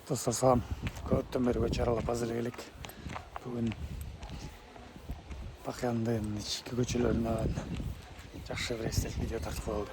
Dostlar salam. Köpten beri göç aralap hazır geldik. Bugün Bakyan'dayım. İki göçülörüne жақсы bir естелік video тартып koyalım.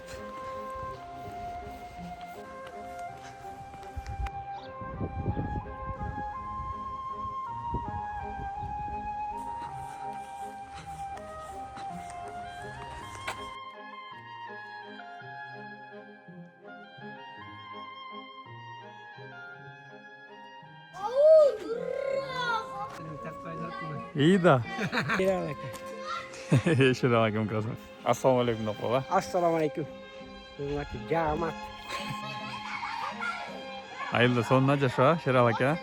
İyi da. Selamünaleyküm kızım. Assalamualaikum baba. Assalamualaikum. Hürmetli camat. Hayırlı sonuna Joshua. Şeralak ya.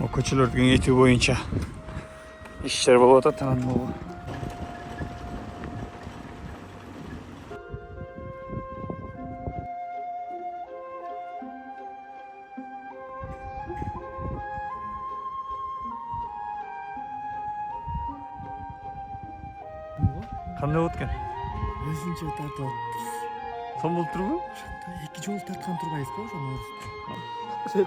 O koçulur gün geçiyor boyunca. İşler baba da tamam baba. Qanday o'tgan? O'zincha tartib. Son bo'lib turibmi? Ikki jol tartgan turmaysiz-ku o'sha.